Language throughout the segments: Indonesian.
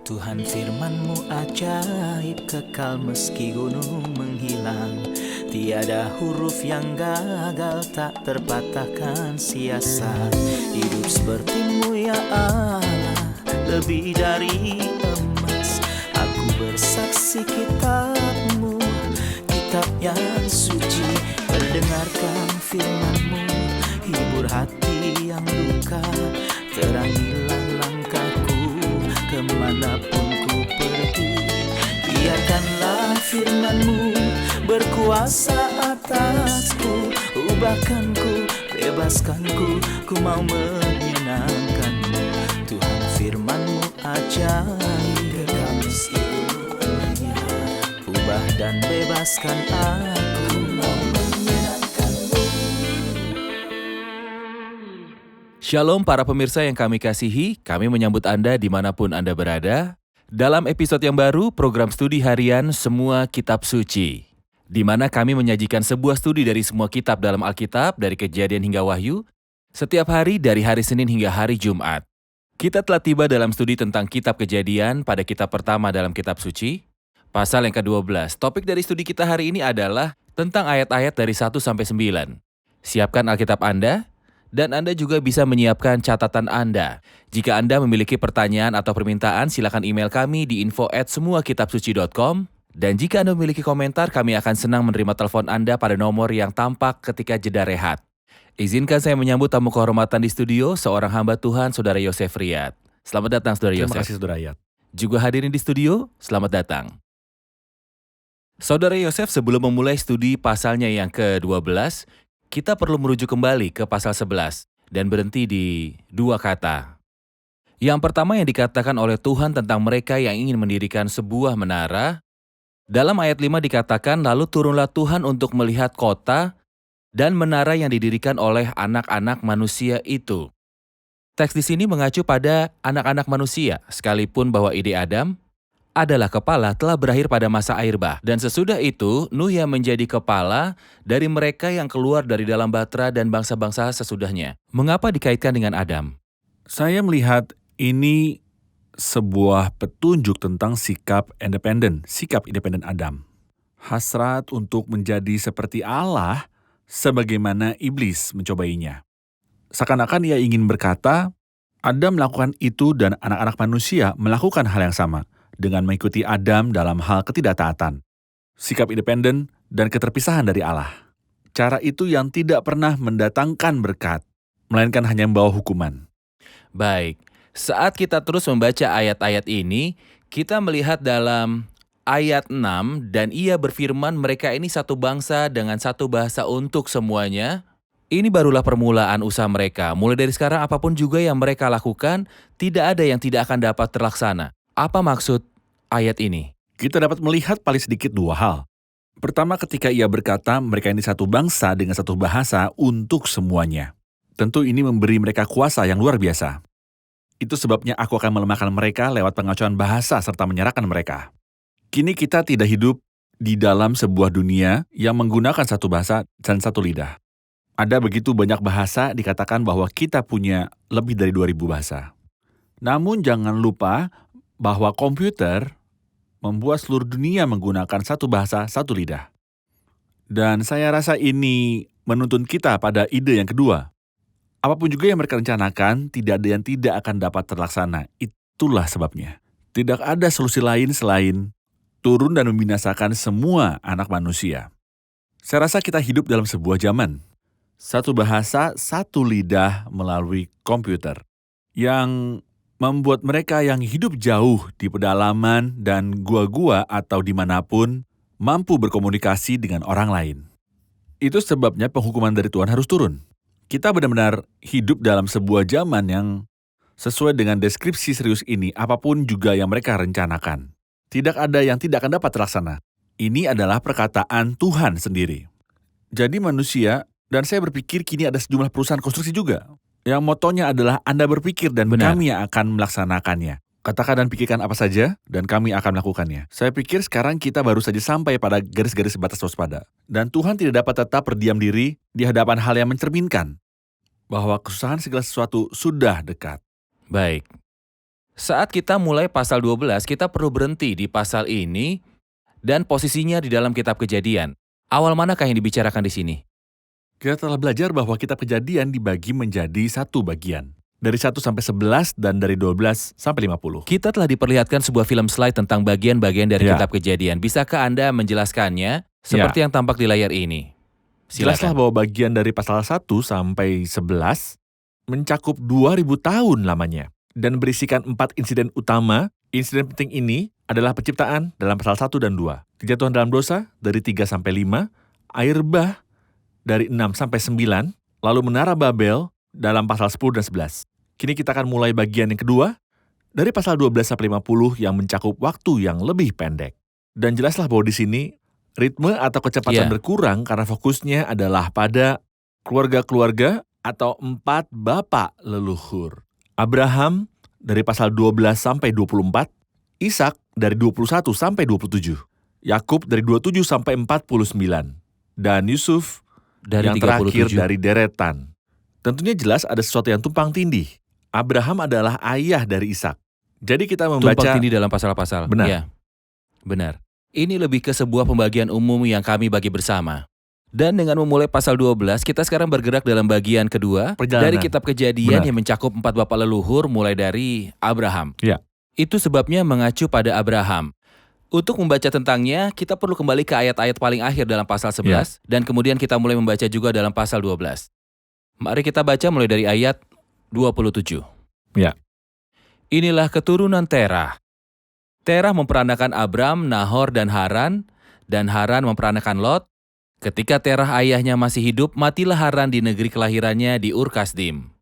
Tuhan firman-Mu ajaib, kekal meski gunung menghilang. Tiada huruf yang gagal, tak terpatahkan siasat. Hidup seperti-Mu ya Allah, lebih dari emas. Aku bersaksi kitab-Mu, kitab yang suci. Mendengarkan firman-Mu, hibur hati yang luka. Terangilah langkahku kemanapun ku pergi. Biarkanlah firman-Mu berkuasa atasku. Ubahkanku, bebaskanku, ku mau menyenangkan-Mu. Tuhan firman-Mu ajaib, kekal meski gunungnya. Ubah dan bebaskan aku, mau menyenangkan-Mu. Shalom para pemirsa yang kami kasihi, kami menyambut Anda dimanapun Anda berada. Dalam episode yang baru, program studi harian Semua Kitab Suci, di mana kami menyajikan sebuah studi dari semua kitab dalam Alkitab, dari Kejadian hingga Wahyu, setiap hari dari hari Senin hingga hari Jumat. Kita telah tiba dalam studi tentang kitab Kejadian pada kitab pertama dalam kitab suci, pasal yang ke-12. Topik dari studi kita hari ini adalah tentang ayat-ayat dari 1 sampai 9. Siapkan Alkitab Anda, dan Anda juga bisa menyiapkan catatan Anda. Jika Anda memiliki pertanyaan atau permintaan, silakan email kami di info@semuakitabsuci.com. Dan jika Anda memiliki komentar, kami akan senang menerima telepon Anda pada nomor yang tampak ketika jeda rehat. Izinkan saya menyambut tamu kehormatan di studio, seorang hamba Tuhan, Saudara Yosef Riyad. Selamat datang, Saudara Yosef. Terima kasih, Saudara Riyad. Juga hadirin di studio, selamat datang. Saudara Yosef, sebelum memulai studi pasalnya yang ke-12, kita perlu merujuk kembali ke pasal 11 dan berhenti di dua kata. Yang pertama yang dikatakan oleh Tuhan tentang mereka yang ingin mendirikan sebuah menara. Dalam ayat 5 dikatakan, lalu turunlah Tuhan untuk melihat kota dan menara yang didirikan oleh anak-anak manusia itu. Teks di sini mengacu pada anak-anak manusia, sekalipun bahwa ide Adam adalah kepala telah berakhir pada masa air bah. Dan sesudah itu, Nuh yang menjadi kepala dari mereka yang keluar dari dalam batra dan bangsa-bangsa sesudahnya. Mengapa dikaitkan dengan Adam? Saya melihat ini sebuah petunjuk tentang sikap independen Adam. Hasrat untuk menjadi seperti Allah sebagaimana iblis mencobainya. Seakan-akan ia ingin berkata, Adam melakukan itu dan anak-anak manusia melakukan hal yang sama dengan mengikuti Adam dalam hal ketidaktaatan, sikap independen dan keterpisahan dari Allah. Cara itu yang tidak pernah mendatangkan berkat, melainkan hanya membawa hukuman. Baik, saat kita terus membaca ayat-ayat ini, kita melihat dalam ayat 6, dan ia berfirman mereka ini satu bangsa dengan satu bahasa untuk semuanya. Ini barulah permulaan usaha mereka. Mulai dari sekarang apapun juga yang mereka lakukan, tidak ada yang tidak akan dapat terlaksana. Apa maksud ayat ini? Kita dapat melihat paling sedikit dua hal. Pertama, ketika ia berkata mereka ini satu bangsa dengan satu bahasa untuk semuanya. Tentu ini memberi mereka kuasa yang luar biasa. Itu sebabnya aku akan melemahkan mereka lewat pengacauan bahasa serta menyerahkan mereka. Kini kita tidak hidup di dalam sebuah dunia yang menggunakan satu bahasa dan satu lidah. Ada begitu banyak bahasa, dikatakan bahwa kita punya lebih dari 2000 bahasa. Namun jangan lupa bahwa komputer membuat seluruh dunia menggunakan satu bahasa, satu lidah. Dan saya rasa ini menuntun kita pada ide yang kedua. Apapun juga yang mereka rencanakan, tidak ada yang tidak akan dapat terlaksana. Itulah sebabnya. Tidak ada solusi lain selain turun dan membinasakan semua anak manusia. Saya rasa kita hidup dalam sebuah zaman. Satu bahasa, satu lidah melalui komputer. Yang membuat mereka yang hidup jauh di pedalaman dan gua-gua atau dimanapun mampu berkomunikasi dengan orang lain. Itu sebabnya penghukuman dari Tuhan harus turun. Kita benar-benar hidup dalam sebuah zaman yang sesuai dengan deskripsi serius ini, apapun juga yang mereka rencanakan. Tidak ada yang tidak akan dapat terlaksana. Ini adalah perkataan Tuhan sendiri. Jadi manusia, dan saya berpikir kini ada sejumlah perusahaan konstruksi juga, yang motonya adalah Anda berpikir dan kami yang akan melaksanakannya. Katakan dan pikirkan apa saja, dan kami akan melakukannya. Saya pikir sekarang kita baru saja sampai pada garis-garis batas waspada. Dan Tuhan tidak dapat tetap berdiam diri di hadapan hal yang mencerminkan bahwa kesusahan segala sesuatu sudah dekat. Baik. Saat kita mulai pasal 12, kita perlu berhenti di pasal ini dan posisinya di dalam kitab Kejadian. Awal manakah yang dibicarakan di sini? Kita telah belajar bahwa kitab Kejadian dibagi menjadi satu bagian. Dari 1 sampai 11 dan dari 12 sampai 50. Kita telah diperlihatkan sebuah film slide tentang bagian-bagian dari Ya. kitab Kejadian. Bisakah Anda menjelaskannya seperti yang tampak di layar ini? Jelaslah Silakan. bahwa bagian dari pasal 1 sampai 11 mencakup 2000 tahun lamanya dan berisikan 4 insiden utama. Insiden penting ini adalah penciptaan dalam pasal 1 dan 2, kejatuhan dalam dosa dari 3 sampai 5, air bah dari 6 sampai 9, lalu menara Babel dalam pasal 10 dan 11. Kini kita akan mulai bagian yang kedua dari pasal 12 sampai 50 yang mencakup waktu yang lebih pendek. Dan jelaslah bahwa di sini ritme atau kecepatan Ya. berkurang karena fokusnya adalah pada keluarga-keluarga atau 4 bapak leluhur. Abraham dari pasal 12 sampai 24, Ishak dari 21 sampai 27, Yakub dari 27 sampai 49, dan Yusuf Dari yang terakhir 37. dari deretan. Tentunya jelas ada sesuatu yang tumpang tindih. Abraham adalah ayah dari Ishak. Jadi kita membaca Tumpang tindih dalam pasal-pasal. Benar. Ya, benar. Ini lebih ke sebuah pembagian umum yang kami bagi bersama. Dan dengan memulai pasal 12, kita sekarang bergerak dalam bagian kedua Perjalanan. dari kitab Kejadian Benar. yang mencakup 4 bapak leluhur mulai dari Abraham. Ya. Itu sebabnya mengacu pada Abraham. Untuk membaca tentangnya, kita perlu kembali ke ayat-ayat paling akhir dalam pasal 11 dan kemudian kita mulai membaca juga dalam pasal 12. Mari kita baca mulai dari ayat 27. Ya. Inilah keturunan Terah. Terah memperanakan Abram, Nahor, dan Haran memperanakan Lot. Ketika Terah ayahnya masih hidup, matilah Haran di negeri kelahirannya di Ur Kasdim.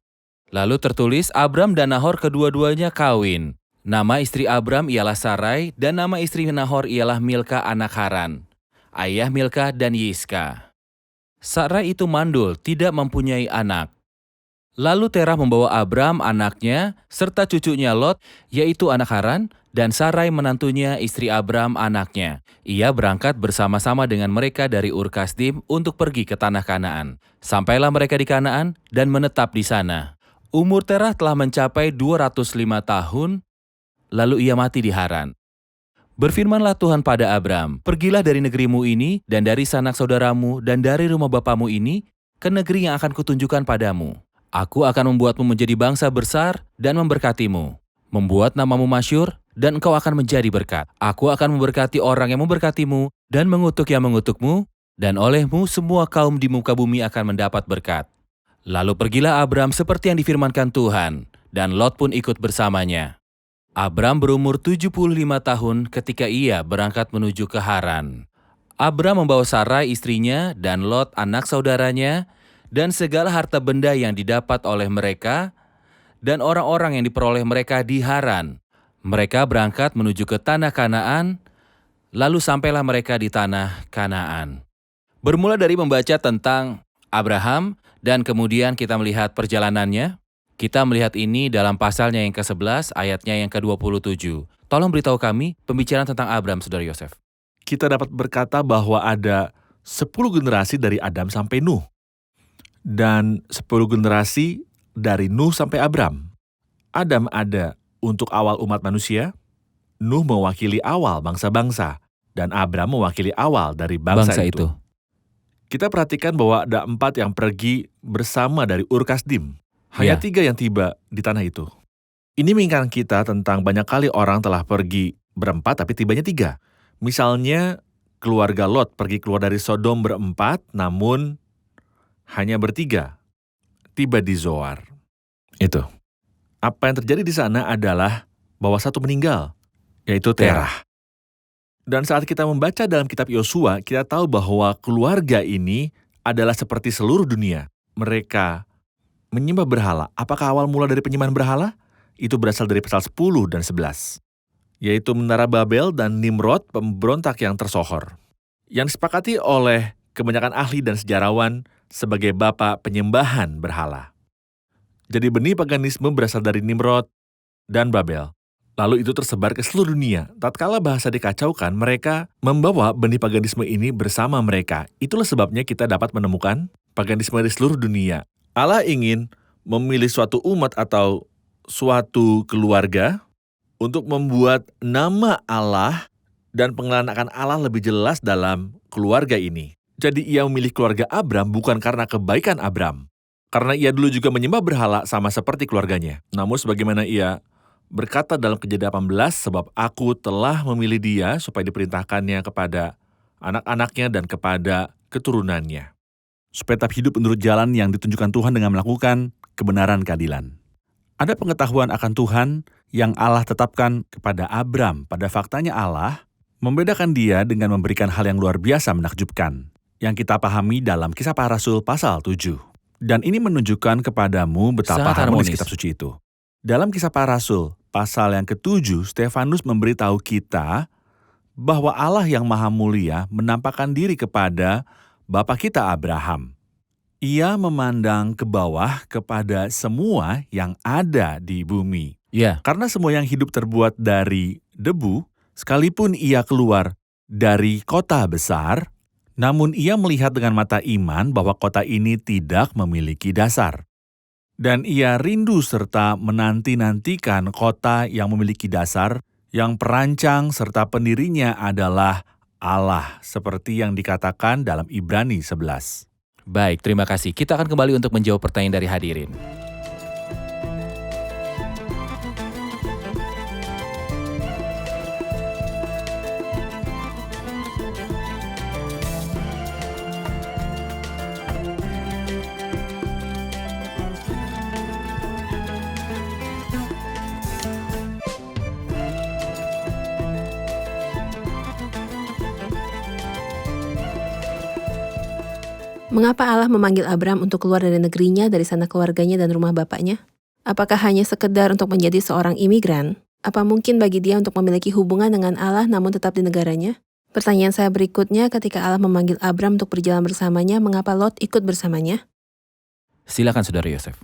Lalu tertulis Abram dan Nahor kedua-duanya kawin. Nama istri Abram ialah Sarai, dan nama istri Nahor ialah Milka anak Haran. Ayah Milka dan Yiska. Sarai itu mandul, tidak mempunyai anak. Lalu Terah membawa Abram anaknya, serta cucunya Lot, yaitu anak Haran, dan Sarai menantunya istri Abram anaknya. Ia berangkat bersama-sama dengan mereka dari Ur Kasdim untuk pergi ke tanah Kanaan. Sampailah mereka di Kanaan dan menetap di sana. Umur Terah telah mencapai 205 tahun, lalu ia mati di Haran. Berfirmanlah Tuhan pada Abram, pergilah dari negerimu ini, dan dari sanak saudaramu, dan dari rumah bapamu ini, ke negeri yang akan kutunjukkan padamu. Aku akan membuatmu menjadi bangsa besar dan memberkatimu, membuat namamu masyhur, dan engkau akan menjadi berkat. Aku akan memberkati orang yang memberkatimu, dan mengutuk yang mengutukmu, dan olehmu semua kaum di muka bumi akan mendapat berkat. Lalu pergilah Abram seperti yang difirmankan Tuhan, dan Lot pun ikut bersamanya. Abram berumur 75 tahun ketika ia berangkat menuju ke Haran. Abram membawa Sarai istrinya dan Lot anak saudaranya dan segala harta benda yang didapat oleh mereka dan orang-orang yang diperoleh mereka di Haran. Mereka berangkat menuju ke tanah Kanaan, lalu sampailah mereka di tanah Kanaan. Bermula dari membaca tentang Abraham dan kemudian kita melihat perjalanannya. Kita melihat ini dalam pasalnya yang ke-11, ayatnya yang ke-27. Tolong beritahu kami pembicaraan tentang Abram, Saudara Yosef. kita dapat berkata bahwa ada 10 generasi dari Adam sampai Nuh. Dan 10 generasi dari Nuh sampai Abram. Adam ada untuk awal umat manusia, Nuh mewakili awal bangsa-bangsa, dan Abram mewakili awal dari bangsa itu. Kita perhatikan bahwa ada 4 yang pergi bersama dari Ur Kasdim. Hanya 3 yang tiba di tanah itu. Ini mengingatkan kita tentang banyak kali orang telah pergi berempat tapi tibanya 3. Misalnya keluarga Lot pergi keluar dari Sodom berempat namun hanya bertiga. Tiba di Zoar. Itu. Apa yang terjadi di sana adalah bahwa satu meninggal, yaitu Terah. Dan saat kita membaca dalam kitab Yosua, kita tahu bahwa keluarga ini adalah seperti seluruh dunia. Mereka menyembah berhala. Apakah awal mula dari penyembahan berhala? Itu berasal dari pasal 10 dan 11. Yaitu menara Babel dan Nimrod, pemberontak yang tersohor. Yang disepakati oleh kebanyakan ahli dan sejarawan sebagai bapak penyembahan berhala. Jadi benih paganisme berasal dari Nimrod dan Babel. Lalu itu tersebar ke seluruh dunia. Tatkala bahasa dikacaukan, mereka membawa benih paganisme ini bersama mereka. Itulah sebabnya kita dapat menemukan paganisme di seluruh dunia. Allah ingin memilih suatu umat atau suatu keluarga untuk membuat nama Allah dan pengenalan akan Allah lebih jelas dalam keluarga ini. Jadi ia memilih keluarga Abram bukan karena kebaikan Abram. Karena ia dulu juga menyembah berhala sama seperti keluarganya. Namun sebagaimana ia berkata dalam Kejadian 18, sebab aku telah memilih dia supaya diperintahkannya kepada anak-anaknya dan kepada keturunannya. Supaya tetap hidup menurut jalan yang ditunjukkan Tuhan dengan melakukan kebenaran keadilan. Ada pengetahuan akan Tuhan yang Allah tetapkan kepada Abram. Pada faktanya Allah membedakan dia dengan memberikan hal yang luar biasa menakjubkan, yang kita pahami dalam Kisah Para Rasul pasal 7. Dan ini menunjukkan kepadamu betapa Sangat harmonis harmonis. kitab suci itu. Dalam Kisah Para Rasul pasal yang ke-7, Stefanus memberitahu kita bahwa Allah yang Maha Mulia menampakkan diri kepada Bapa kita Abraham. Ia memandang ke bawah kepada semua yang ada di bumi. Ya, Karena semua yang hidup terbuat dari debu, sekalipun ia keluar dari kota besar, namun ia melihat dengan mata iman bahwa kota ini tidak memiliki dasar. Dan ia rindu serta menanti-nantikan kota yang memiliki dasar, yang perancang serta pendirinya adalah Allah, seperti yang dikatakan dalam Ibrani 11. baik, terima kasih. Kita akan kembali untuk menjawab pertanyaan dari hadirin. Mengapa Allah memanggil Abram untuk keluar dari negerinya, dari sana keluarganya dan rumah bapaknya? Apakah hanya sekedar untuk menjadi seorang imigran? Apa mungkin bagi dia untuk memiliki hubungan dengan Allah namun tetap di negaranya? Pertanyaan saya berikutnya, ketika Allah memanggil Abram untuk berjalan bersamanya, mengapa Lot ikut bersamanya? Silakan Saudara Yosef.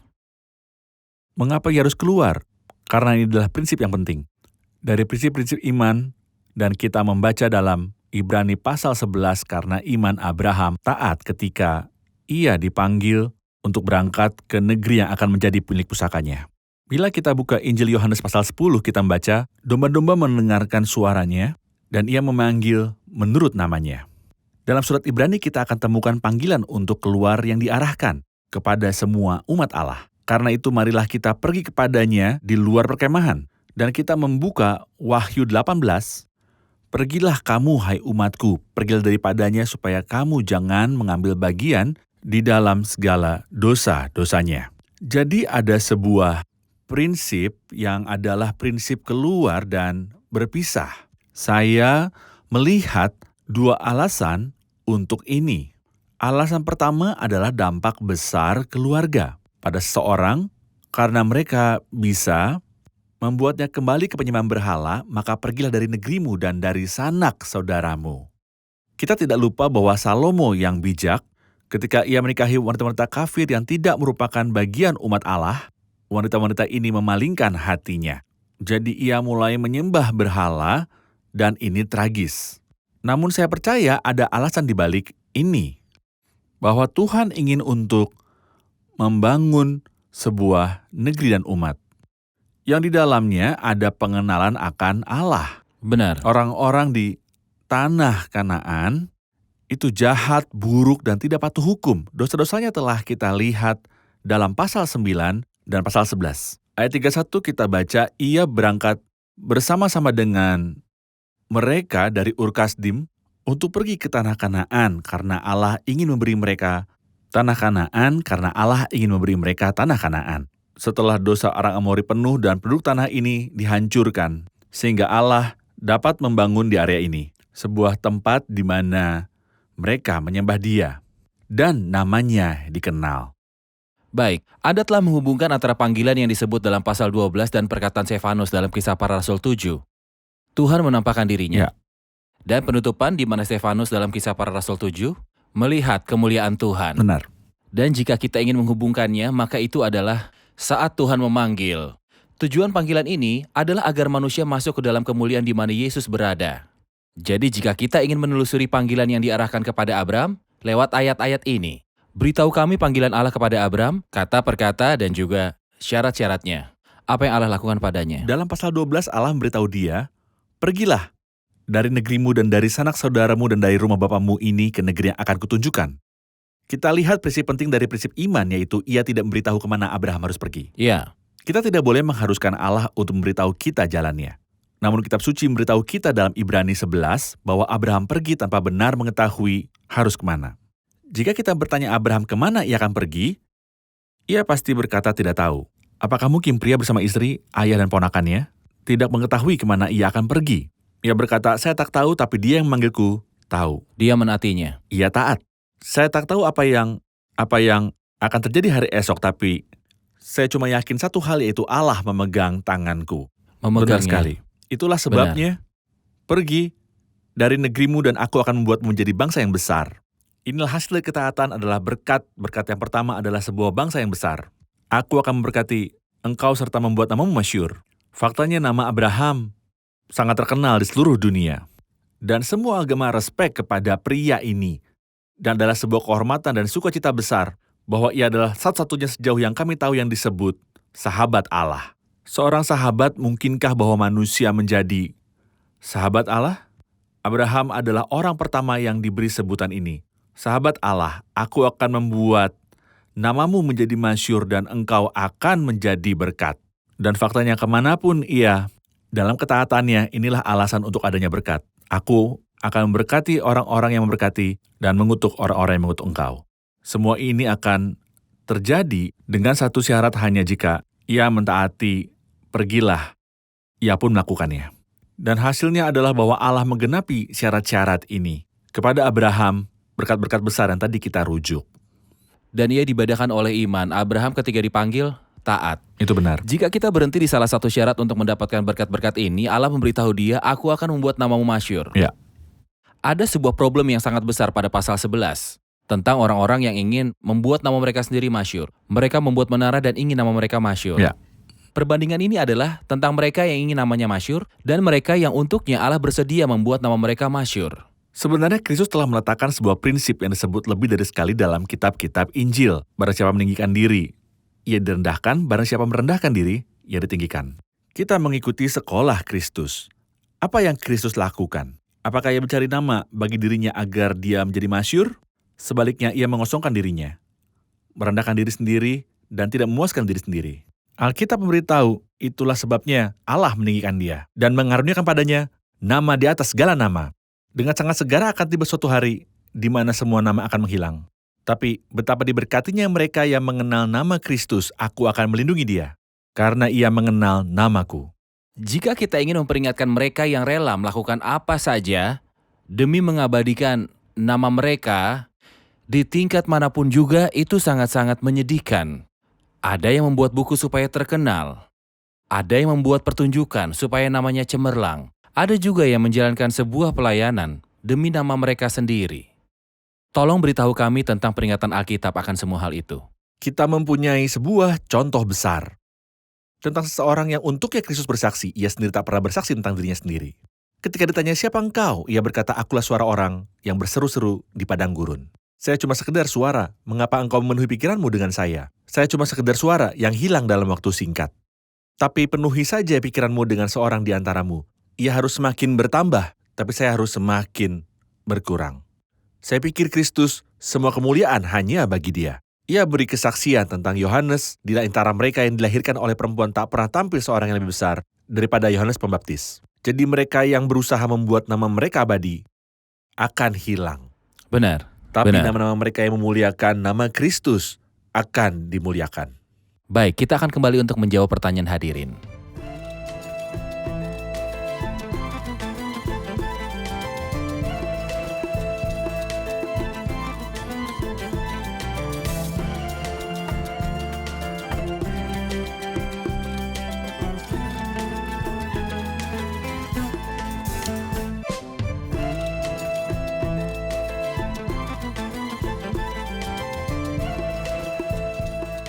Mengapa ia harus keluar? Karena ini adalah prinsip yang penting. Dari prinsip-prinsip iman, dan kita membaca dalam Ibrani pasal 11 karena iman Abraham taat ketika ia dipanggil untuk berangkat ke negeri yang akan menjadi milik pusakanya. Bila kita buka Injil Yohanes pasal 10, kita membaca, domba-domba mendengarkan suaranya, dan ia memanggil menurut namanya. Dalam surat Ibrani kita akan temukan panggilan untuk keluar yang diarahkan kepada semua umat Allah. Karena itu marilah kita pergi kepadanya di luar perkemahan. Dan kita membuka Wahyu 18, pergilah kamu hai umatku, pergilah daripadanya supaya kamu jangan mengambil bagian di dalam segala dosa-dosanya. Jadi ada sebuah prinsip yang adalah prinsip keluar dan berpisah. Saya melihat dua alasan untuk ini. Alasan pertama adalah dampak besar keluarga pada seseorang karena mereka bisa membuatnya kembali ke penyembahan berhala, maka pergilah dari negerimu dan dari sanak saudaramu. Kita tidak lupa bahwa Salomo yang bijak, ketika ia menikahi wanita-wanita kafir yang tidak merupakan bagian umat Allah, wanita-wanita ini memalingkan hatinya. Jadi ia mulai menyembah berhala, dan ini tragis. Namun saya percaya ada alasan di balik ini, bahwa Tuhan ingin untuk membangun sebuah negeri dan umat yang di dalamnya ada pengenalan akan Allah. Benar. Orang-orang di tanah Kanaan itu jahat, buruk, dan tidak patuh hukum. Dosa-dosanya telah kita lihat dalam pasal 9 dan pasal 11. Ayat 31 kita baca, ia berangkat bersama-sama dengan mereka dari Ur-Kasdim untuk pergi ke tanah Kanaan karena Allah ingin memberi mereka tanah Kanaan, karena Allah ingin memberi mereka tanah Kanaan. Setelah dosa orang Amori penuh dan penduduk tanah ini dihancurkan, sehingga Allah dapat membangun di area ini sebuah tempat di mana mereka menyembah Dia dan namanya dikenal. Baik, Anda telah menghubungkan antara panggilan yang disebut dalam pasal 12 dan perkataan Stefanus dalam Kisah Para Rasul 7. Tuhan menampakkan dirinya. Ya. Dan penutupan di mana Stefanus dalam Kisah Para Rasul 7 melihat kemuliaan Tuhan. Benar. Dan jika kita ingin menghubungkannya, maka itu adalah saat Tuhan memanggil. Tujuan panggilan ini adalah agar manusia masuk ke dalam kemuliaan di mana Yesus berada. Jadi jika kita ingin menelusuri panggilan yang diarahkan kepada Abram, lewat ayat-ayat ini, beritahu kami panggilan Allah kepada Abram, kata per kata dan juga syarat-syaratnya. Apa yang Allah lakukan padanya? Dalam pasal 12 Allah memberitahu dia, "Pergilah dari negerimu dan dari sanak saudaramu dan dari rumah bapamu ini ke negeri yang akan kutunjukkan." Kita lihat prinsip penting dari prinsip iman, yaitu ia tidak memberitahu kemana Abraham harus pergi. Ya, Kita tidak boleh mengharuskan Allah untuk memberitahu kita jalannya. Namun kitab suci memberitahu kita dalam Ibrani 11 bahwa Abraham pergi tanpa benar mengetahui harus kemana. Jika kita bertanya Abraham kemana ia akan pergi, ia pasti berkata tidak tahu. Apakah mungkin pria bersama istri, ayah dan ponakannya tidak mengetahui kemana ia akan pergi? Ia berkata, "Saya tak tahu, tapi dia yang memanggilku tahu." dia menaatinya. Ia taat. Saya tak tahu apa yang akan terjadi hari esok, tapi saya cuma yakin satu hal, yaitu Allah memegang tanganku. Benar Memegangnya. sekali. Itulah sebabnya, pergi dari negerimu dan aku akan membuatmu menjadi bangsa yang besar. Inilah hasil ketaatan adalah berkat. Berkat yang pertama adalah sebuah bangsa yang besar. Aku akan memberkati engkau serta membuat namamu masyhur. Faktanya nama Abraham sangat terkenal di seluruh dunia. Dan semua agama respek kepada pria ini. Dan adalah sebuah kehormatan dan sukacita besar bahwa ia adalah satu-satunya sejauh yang kami tahu yang disebut sahabat Allah. Seorang sahabat, mungkinkah bahwa manusia menjadi sahabat Allah? Abraham adalah orang pertama yang diberi sebutan ini. Sahabat Allah, aku akan membuat namamu menjadi masyhur dan engkau akan menjadi berkat. Dan faktanya kemanapun ia, dalam ketaatannya, inilah alasan untuk adanya berkat. Aku akan memberkati orang-orang yang memberkati dan mengutuk orang-orang yang mengutuk engkau. Semua ini akan terjadi dengan satu syarat, hanya jika ia mentaati, pergilah, ia pun melakukannya. Dan hasilnya adalah bahwa Allah menggenapi syarat-syarat ini. Kepada Abraham, berkat-berkat besar yang tadi kita rujuk. Dan ia dibadahkan oleh iman. Abraham ketika dipanggil, taat. Itu benar. Jika kita berhenti di salah satu syarat untuk mendapatkan berkat-berkat ini, Allah memberitahu dia, aku akan membuat namamu masyhur. Ya. Ada sebuah problem yang sangat besar pada pasal 11. Tentang orang-orang yang ingin membuat nama mereka sendiri masyhur. Mereka membuat menara dan ingin nama mereka masyhur. Ya. Perbandingan ini adalah tentang mereka yang ingin namanya masyhur dan mereka yang untuknya Allah bersedia membuat nama mereka masyhur. Sebenarnya Kristus telah meletakkan sebuah prinsip yang disebut lebih dari sekali dalam kitab-kitab Injil. Barang siapa meninggikan diri, ia direndahkan. Barang siapa merendahkan diri, ia ditinggikan. Kita mengikuti sekolah Kristus. Apa yang Kristus lakukan? Apakah ia mencari nama bagi dirinya agar dia menjadi masyhur? Sebaliknya, ia mengosongkan dirinya, merendahkan diri sendiri, dan tidak memuaskan diri sendiri. Alkitab memberitahu, itulah sebabnya Allah meninggikan dia dan mengaruniakan padanya nama di atas segala nama. Dengan sangat segera akan tiba suatu hari di mana semua nama akan menghilang. Tapi betapa diberkatinya mereka yang mengenal nama Kristus, aku akan melindungi dia, karena ia mengenal namaku. Jika kita ingin memperingatkan mereka yang rela melakukan apa saja demi mengabadikan nama mereka di tingkat manapun juga, itu sangat-sangat menyedihkan. Ada yang membuat buku supaya terkenal. Ada yang membuat pertunjukan supaya namanya cemerlang. Ada juga yang menjalankan sebuah pelayanan demi nama mereka sendiri. Tolong beritahu kami tentang peringatan Alkitab akan semua hal itu. Kita mempunyai sebuah contoh besar tentang seseorang yang untuknya Kristus bersaksi, ia sendiri tak pernah bersaksi tentang dirinya sendiri. Ketika ditanya, siapa engkau? Ia berkata, akulah suara orang yang berseru-seru di padang gurun. Saya cuma sekedar suara, mengapa engkau memenuhi pikiranmu dengan saya? Saya cuma sekedar suara yang hilang dalam waktu singkat. Tapi penuhi saja pikiranmu dengan seorang di antaramu. Ia harus semakin bertambah, tapi saya harus semakin berkurang. Saya pikir Kristus, semua kemuliaan hanya bagi dia. Ia beri kesaksian tentang Yohanes di antara mereka yang dilahirkan oleh perempuan tak pernah tampil seorang yang lebih besar daripada Yohanes Pembaptis. Jadi mereka yang berusaha membuat nama mereka abadi akan hilang. Benar. Tapi benar. nama-nama mereka yang memuliakan nama Kristus akan dimuliakan. Baik, kita akan kembali untuk menjawab pertanyaan hadirin.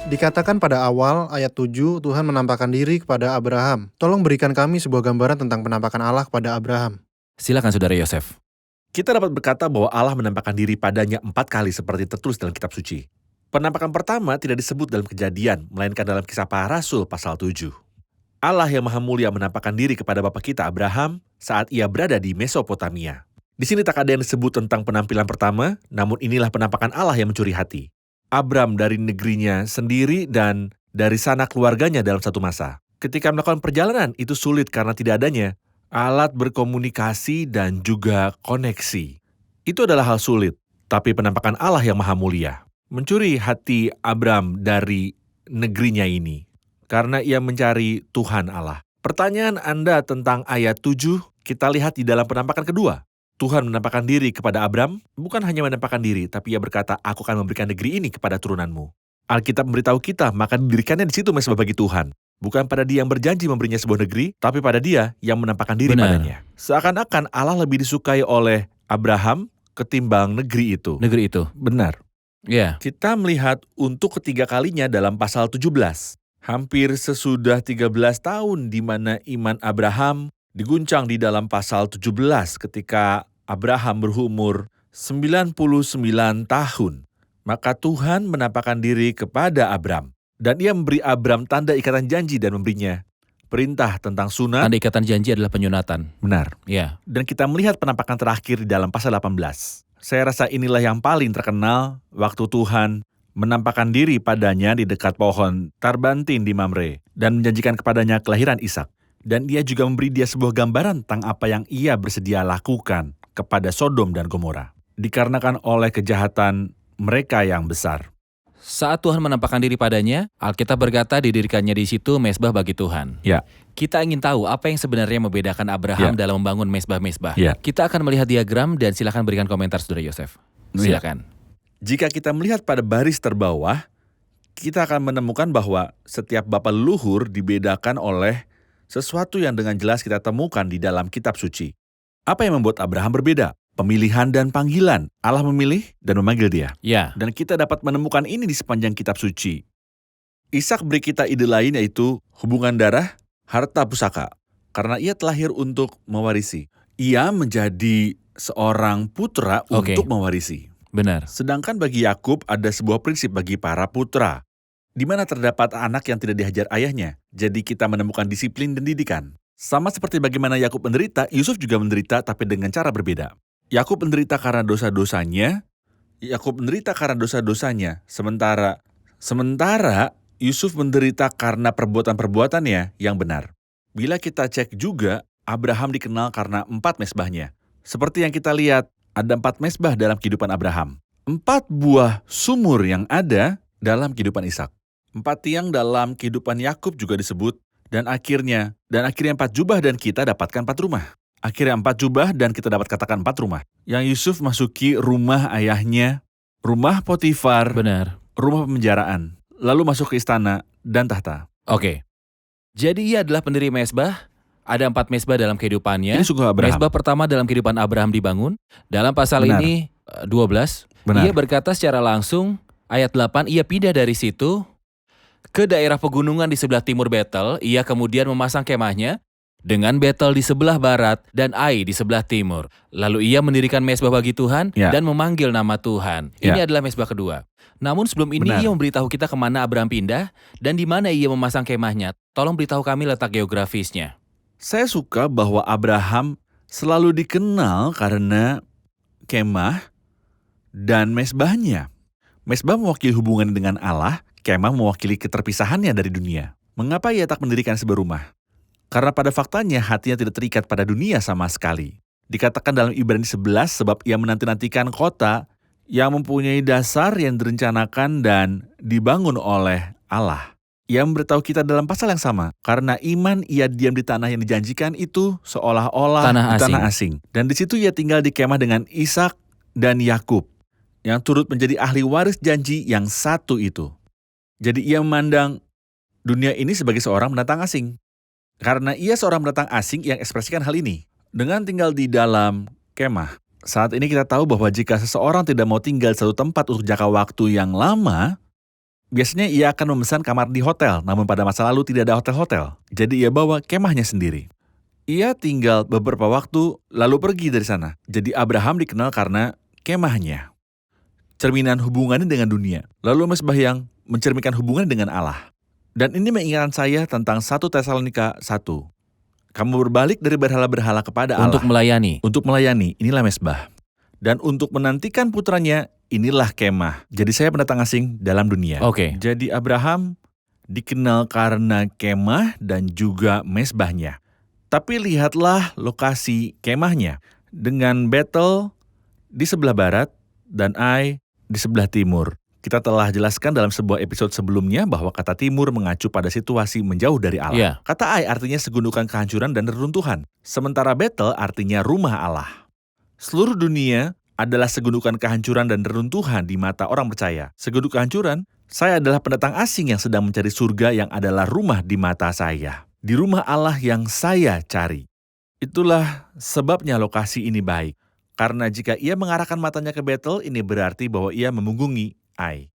Dikatakan pada awal ayat 7, Tuhan menampakkan diri kepada Abraham. Tolong berikan kami sebuah gambaran tentang penampakan Allah kepada Abraham. Silakan Saudara Yosef. Kita dapat berkata bahwa Allah menampakkan diri padanya 4 kali seperti tertulis dalam kitab suci. Penampakan pertama tidak disebut dalam Kejadian, melainkan dalam Kisah Para Rasul pasal 7. Allah yang Maha Mulia menampakkan diri kepada bapa kita Abraham saat ia berada di Mesopotamia. Di sini tak ada yang disebut tentang penampilan pertama, namun inilah penampakan Allah yang mencuri hati. Abram dari negerinya sendiri dan dari sana keluarganya dalam satu masa. Ketika melakukan perjalanan itu sulit karena tidak adanya alat berkomunikasi dan juga koneksi. Itu adalah hal sulit, tapi penampakan Allah yang Maha Mulia mencuri hati Abram dari negerinya ini. Karena ia mencari Tuhan Allah. Pertanyaan Anda tentang ayat 7, kita lihat di dalam penampakan kedua. Tuhan menampakkan diri kepada Abram, bukan hanya menampakkan diri, tapi ia berkata, aku akan memberikan negeri ini kepada turunanmu. Alkitab memberitahu kita, maka didirikannya di situ mesbah bagi Tuhan. Bukan pada dia yang berjanji memberinya sebuah negeri, tapi pada dia yang menampakkan diri padanya. Seakan-akan Allah lebih disukai oleh Abraham ketimbang negeri itu. Negeri itu. Benar. Ya. Kita melihat untuk ketiga kalinya dalam pasal 17. Hampir sesudah 13 tahun di mana iman Abraham diguncang di dalam pasal 17 ketika Abraham berumur 99 tahun. Maka Tuhan menampakkan diri kepada Abram. Dan ia memberi Abram tanda ikatan janji dan memberinya perintah tentang sunat. Tanda ikatan janji adalah penyunatan. Benar. Ya. Dan kita melihat penampakan terakhir di dalam pasal 18. Saya rasa inilah yang paling terkenal waktu Tuhan menampakkan diri padanya di dekat pohon tarbantin di Mamre dan menjanjikan kepadanya kelahiran Ishak. Dan dia juga memberi dia sebuah gambaran tentang apa yang ia bersedia lakukan kepada Sodom dan Gomora. Dikarenakan oleh kejahatan mereka yang besar. Saat Tuhan menampakkan diri padanya, Alkitab berkata didirikannya di situ mesbah bagi Tuhan. Ya. Kita ingin tahu apa yang sebenarnya membedakan Abraham dalam membangun mesbah-mesbah. Ya. Kita akan melihat diagram dan silakan berikan komentar Saudara Yosef. Silakan. Jika kita melihat pada baris terbawah, kita akan menemukan bahwa setiap bapa leluhur dibedakan oleh sesuatu yang dengan jelas kita temukan di dalam kitab suci. Apa yang membuat Abraham berbeda? Pemilihan dan panggilan. Allah memilih dan memanggil dia. Ya. Dan kita dapat menemukan ini di sepanjang kitab suci. Ishak beri kita ide lain yaitu hubungan darah, harta pusaka. Karena ia terlahir untuk mewarisi. Ia menjadi seorang putra untuk mewarisi. Benar. Sedangkan bagi Yakub ada sebuah prinsip bagi para putra, di mana terdapat anak yang tidak dihajar ayahnya. Jadi kita menemukan disiplin dan didikan. Sama seperti bagaimana Yakub menderita, Yusuf juga menderita tapi dengan cara berbeda. Yakub menderita karena dosa-dosanya, sementara Yusuf menderita karena perbuatan-perbuatannya yang benar. Bila kita cek juga, Abraham dikenal karena 4 mesbahnya. Seperti yang kita lihat, ada 4 mesbah dalam kehidupan Abraham. 4 buah sumur yang ada dalam kehidupan Ishak. 4 tiang dalam kehidupan Yakub juga disebut. Dan akhirnya 4 jubah dan kita dapatkan 4 rumah. Akhirnya 4 jubah dan kita dapat katakan 4 rumah. Yang Yusuf masuki rumah ayahnya, rumah Potifar, benar, rumah pemenjaraan, lalu masuk ke istana dan tahta. Oke. Jadi ia adalah pendiri mesbah. Ada 4 mesbah dalam kehidupannya. Ini sungguh Abraham. Mesbah pertama dalam kehidupan Abraham dibangun. Dalam pasal Benar. ini 12, Benar. ia berkata secara langsung, ayat 8, ia pindah dari situ ke daerah pegunungan di sebelah timur Betel. Ia kemudian memasang kemahnya dengan Betel di sebelah barat dan Ai di sebelah timur. Lalu ia mendirikan mesbah bagi Tuhan dan memanggil nama Tuhan. Ini adalah mesbah kedua. Namun sebelum ini ia memberitahu kita kemana Abraham pindah dan di mana ia memasang kemahnya. Tolong beritahu kami letak geografisnya. Saya suka bahwa Abraham selalu dikenal karena kemah dan mesbahnya. Mesbah mewakili hubungan dengan Allah, kemah mewakili keterpisahannya dari dunia. Mengapa ia tak mendirikan sebuah rumah? Karena pada faktanya hatinya tidak terikat pada dunia sama sekali. Dikatakan dalam Ibrani 11 sebab ia menanti-nantikan kota yang mempunyai dasar yang direncanakan dan dibangun oleh Allah. Ia memberitahu kita dalam pasal yang sama, karena iman ia diam di tanah yang dijanjikan itu seolah-olah tanah asing. Dan di situ ia tinggal di kemah dengan Ishak dan Yakub, yang turut menjadi ahli waris janji yang satu itu. Jadi ia memandang dunia ini sebagai seorang pendatang asing. Karena ia seorang pendatang asing yang ekspresikan hal ini. Dengan tinggal di dalam kemah, saat ini kita tahu bahwa jika seseorang tidak mau tinggal di satu tempat untuk jangka waktu yang lama, biasanya ia akan memesan kamar di hotel, namun pada masa lalu tidak ada hotel-hotel. Jadi ia bawa kemahnya sendiri. Ia tinggal beberapa waktu, lalu pergi dari sana. Jadi Abraham dikenal karena kemahnya. Cerminan hubungannya dengan dunia. Lalu mesbah yang mencerminkan hubungan dengan Allah. Dan ini mengingatkan saya tentang 1 Tesalonika 1. Kamu berbalik dari berhala-berhala kepada Allah. Untuk melayani. Untuk melayani, inilah mesbah. Dan untuk menantikan putranya, inilah kemah. Jadi saya pendatang asing dalam dunia. Oke. Jadi Abraham dikenal karena kemah dan juga mesbahnya. Tapi lihatlah lokasi kemahnya. Dengan Betel di sebelah barat dan Ai di sebelah timur. Kita telah jelaskan dalam sebuah episode sebelumnya bahwa kata timur mengacu pada situasi menjauh dari Allah. Iya. Kata Ai artinya segundukan kehancuran dan reruntuhan. Sementara Betel artinya rumah Allah. Seluruh dunia adalah segundukan kehancuran dan reruntuhan di mata orang percaya. Segunduk kehancuran, saya adalah pendatang asing yang sedang mencari surga yang adalah rumah di mata saya. Di rumah Allah yang saya cari. Itulah sebabnya lokasi ini baik. Karena jika ia mengarahkan matanya ke Betel, ini berarti bahwa ia memunggungi Ai.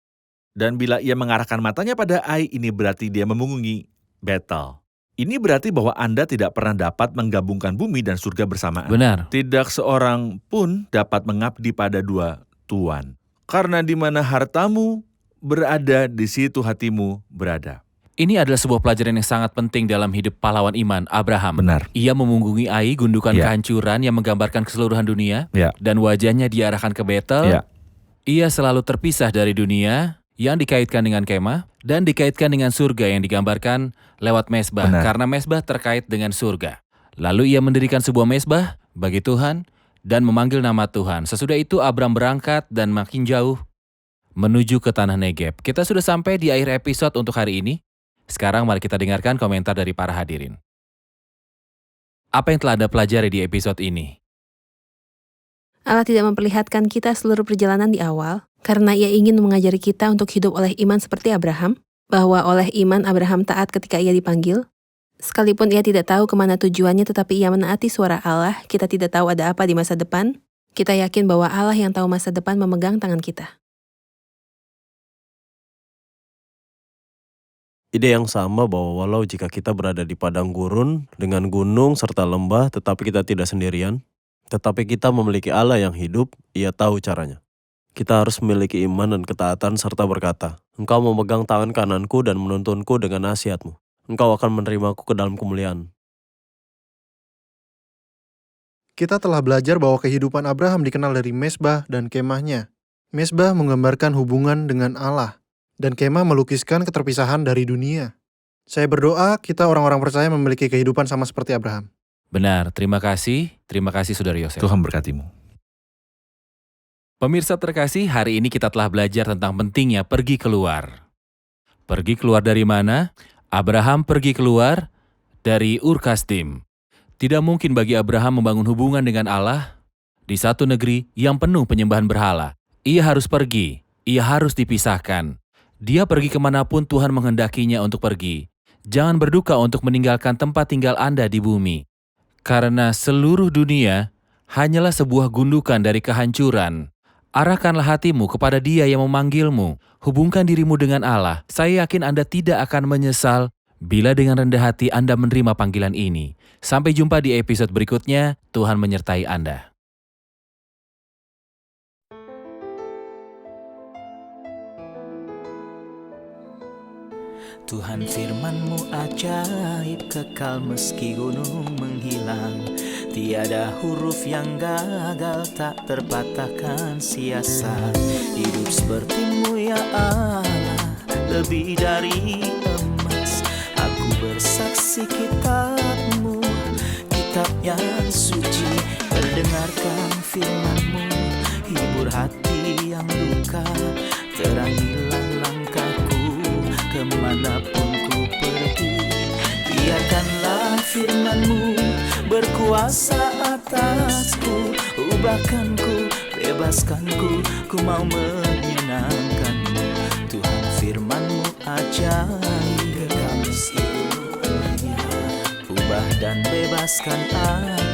Dan bila ia mengarahkan matanya pada Ai, ini berarti dia memunggungi Betel. Ini berarti bahwa Anda tidak pernah dapat menggabungkan bumi dan surga bersamaan. Benar. Tidak seorang pun dapat mengabdi pada 2 tuan. Karena di mana hartamu berada, di situ hatimu berada. Ini adalah sebuah pelajaran yang sangat penting dalam hidup pahlawan iman, Abraham. Benar. Ia memunggungi Ai, gundukan Ya. kehancuran yang menggambarkan keseluruhan dunia, Ya. dan wajahnya diarahkan ke Betel. Ya. Ia selalu terpisah dari dunia yang dikaitkan dengan kemah, dan dikaitkan dengan surga yang digambarkan lewat mesbah, Benar. karena mesbah terkait dengan surga. Lalu ia mendirikan sebuah mesbah bagi Tuhan, dan memanggil nama Tuhan. Sesudah itu Abram berangkat dan makin jauh menuju ke tanah Negeb. Kita sudah sampai di akhir episode untuk hari ini. Sekarang mari kita dengarkan komentar dari para hadirin. Apa yang telah Anda pelajari di episode ini? Allah tidak memperlihatkan kita seluruh perjalanan di awal, karena ia ingin mengajari kita untuk hidup oleh iman seperti Abraham, bahwa oleh iman Abraham taat ketika ia dipanggil. Sekalipun ia tidak tahu kemana tujuannya, tetapi ia menaati suara Allah, kita tidak tahu ada apa di masa depan, kita yakin bahwa Allah yang tahu masa depan memegang tangan kita. Ide yang sama bahwa walau jika kita berada di padang gurun dengan gunung serta lembah, tetapi kita tidak sendirian, tetapi kita memiliki Allah yang hidup, ia tahu caranya. Kita harus memiliki iman dan ketaatan serta berkata, Engkau memegang tangan kananku dan menuntunku dengan nasihatmu. Engkau akan menerimaku ke dalam kemuliaan. Kita telah belajar bahwa kehidupan Abraham dikenal dari mesbah dan kemahnya. Mesbah menggambarkan hubungan dengan Allah, dan kemah melukiskan keterpisahan dari dunia. Saya berdoa kita orang-orang percaya memiliki kehidupan sama seperti Abraham. Benar, terima kasih Saudara Yosef. Tuhan berkatimu. Pemirsa terkasih, hari ini kita telah belajar tentang pentingnya pergi keluar. Pergi keluar dari mana? Abraham pergi keluar dari Ur Kasdim. Tidak mungkin bagi Abraham membangun hubungan dengan Allah di satu negeri yang penuh penyembahan berhala. Ia harus pergi, ia harus dipisahkan. Dia pergi kemanapun Tuhan menghendakinya untuk pergi. Jangan berduka untuk meninggalkan tempat tinggal Anda di bumi. Karena seluruh dunia hanyalah sebuah gundukan dari kehancuran. Arahkanlah hatimu kepada Dia yang memanggilmu. Hubungkan dirimu dengan Allah. Saya yakin Anda tidak akan menyesal bila dengan rendah hati Anda menerima panggilan ini. Sampai jumpa di episode berikutnya. Tuhan menyertai Anda. Tuhan firman-Mu ajaib, kekal meski gunung menghilang. Tiada huruf yang gagal, tak terpatahkan siasat. Hidup seperti-Mu ya Allah, lebih dari emas. Aku bersaksi kitab-Mu, kitab yang suci. Mendengarkan firman-Mu, hibur hati yang duka. Terangilah langkahku kemanapun ku pergi. Biarkanlah firman-Mu berkuasa atasku. Ubahkanku, bebaskanku, ku mau menyenangkan-Mu. Tuhan firman-Mu ajaib, kekal meski dunia. Ubah dan bebaskan aku.